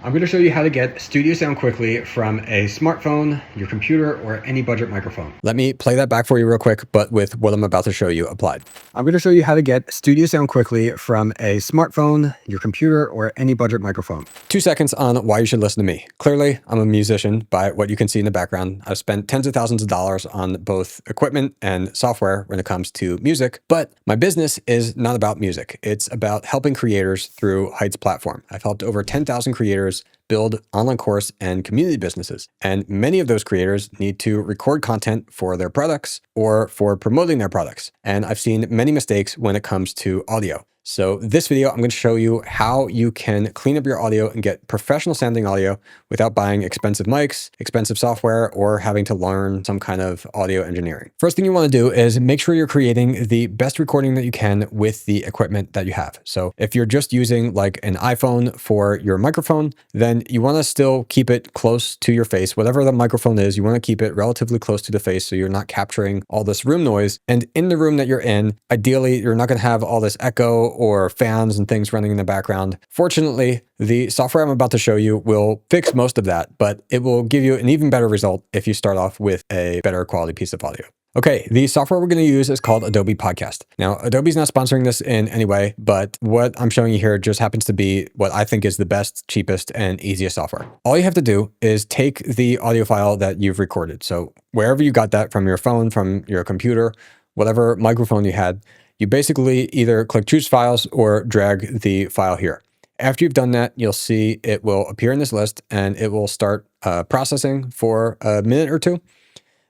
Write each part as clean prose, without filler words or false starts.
I'm going to show you how to get studio sound quickly from a smartphone, your computer, or any budget microphone. Let me play that back for you real quick, but with what I'm about to show you applied. I'm going to show you how to get studio sound quickly from a smartphone, your computer, or any budget microphone. 2 seconds on why you should listen to me. Clearly, I'm a musician by what you can see in the background. I've spent tens of thousands of dollars on both equipment and software when it comes to music, but my business is not about music. It's about helping creators through Heights platform. I've helped over 10,000 creators build online course and community businesses. And many of those creators need to record content for their products or for promoting their products. And I've seen many mistakes when it comes to audio. So this video, I'm going to show you how you can clean up your audio and get professional sounding audio without buying expensive mics, expensive software, or having to learn some kind of audio engineering. First thing you want to do is make sure you're creating the best recording that you can with the equipment that you have. So if you're just using like an iPhone for your microphone, then you want to still keep it close to your face. Whatever the microphone is, you want to keep it relatively close to the face so you're not capturing all this room noise. And in the room that you're in, ideally, you're not going to have all this echo or fans and things running in the background. Fortunately, the software I'm about to show you will fix most of that, but it will give you an even better result if you start off with a better quality piece of audio. Okay, the software we're going to use is called Adobe Podcast. Now, Adobe's not sponsoring this in any way, but what I'm showing you here just happens to be what I think is the best, cheapest, and easiest software. All you have to do is take the audio file that you've recorded. So wherever you got that, from your phone, from your computer, whatever microphone you had, you basically either click choose files or drag the file here. After you've done that, you'll see it will appear in this list and it will start processing for a minute or two.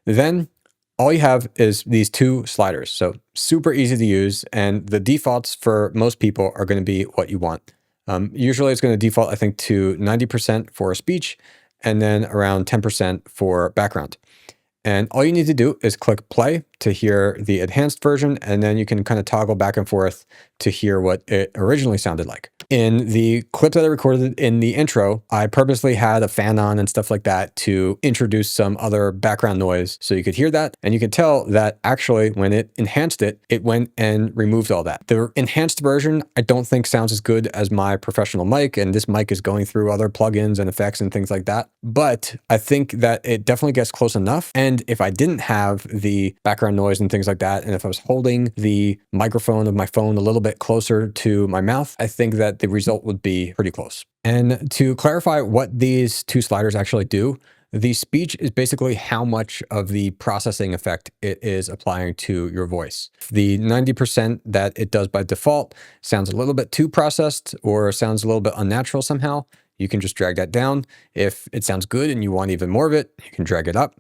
Then all you have is these two sliders. So super easy to use. And the defaults for most people are going to be what you want. Usually it's going to default, I think, to 90% for speech and then around 10% for background. And all you need to do is click play to hear the enhanced version, and then you can kind of toggle back and forth to hear what it originally sounded like. In the clip that I recorded in the intro, I purposely had a fan on and stuff like that to introduce some other background noise so you could hear that. And you could tell that actually when it enhanced it, it went and removed all that. The enhanced version, I don't think sounds as good as my professional mic, and this mic is going through other plugins and effects and things like that. But I think that it definitely gets close enough. And if I didn't have the background noise and things like that, and if I was holding the microphone of my phone a little bit closer to my mouth, I think that the result would be pretty close. And to clarify what these two sliders actually do, the speech is basically how much of the processing effect it is applying to your voice. The 90% that it does by default sounds a little bit too processed or sounds a little bit unnatural somehow. You can just drag that down. If it sounds good and you want even more of it, you can drag it up.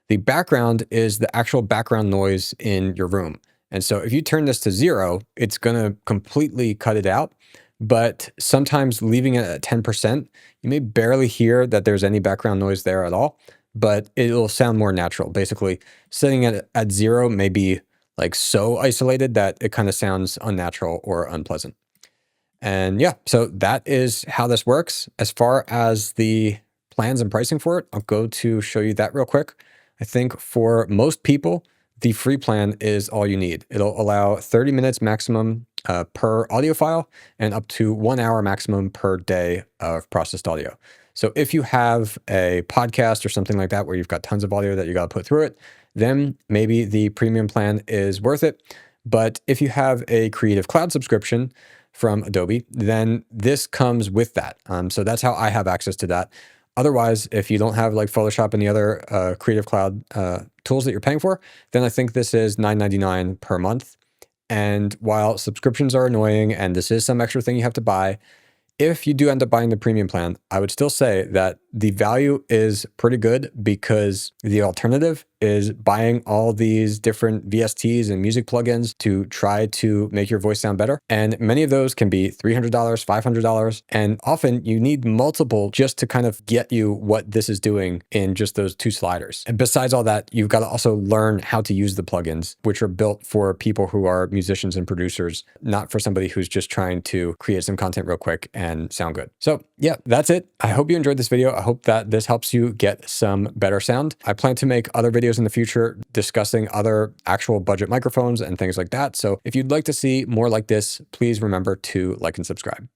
The background is the actual background noise in your room. And so if you turn this to 0, it's going to completely cut it out. But sometimes leaving it at 10%, you may barely hear that there's any background noise there at all, but it'll sound more natural. Basically, setting it at 0 may be like so isolated that it kind of sounds unnatural or unpleasant. And yeah, so that is how this works. As far as the plans and pricing for it, I'll go to show you that real quick. I think for most people, the free plan is all you need. It'll allow 30 minutes maximum per audio file and up to 1 hour maximum per day of processed audio. So if you have a podcast or something like that where you've got tons of audio that you got to put through it, then maybe the premium plan is worth it. But if you have a Creative Cloud subscription from Adobe, then this comes with that. So that's how I have access to that. Otherwise, if you don't have like Photoshop and the other Creative Cloud tools that you're paying for, then I think this is $9.99 per month. And while subscriptions are annoying and this is some extra thing you have to buy, if you do end up buying the premium plan, I would still say that the value is pretty good because the alternative is buying all these different VSTs and music plugins to try to make your voice sound better. And many of those can be $300, $500. And often you need multiple just to kind of get you what this is doing in just those two sliders. And besides all that, you've got to also learn how to use the plugins, which are built for people who are musicians and producers, not for somebody who's just trying to create some content real quick and sound good. So yeah, that's it. I hope you enjoyed this video. I hope that this helps you get some better sound. I plan to make other videos in the future discussing other actual budget microphones and things like that. So if you'd like to see more like this, please remember to like and subscribe.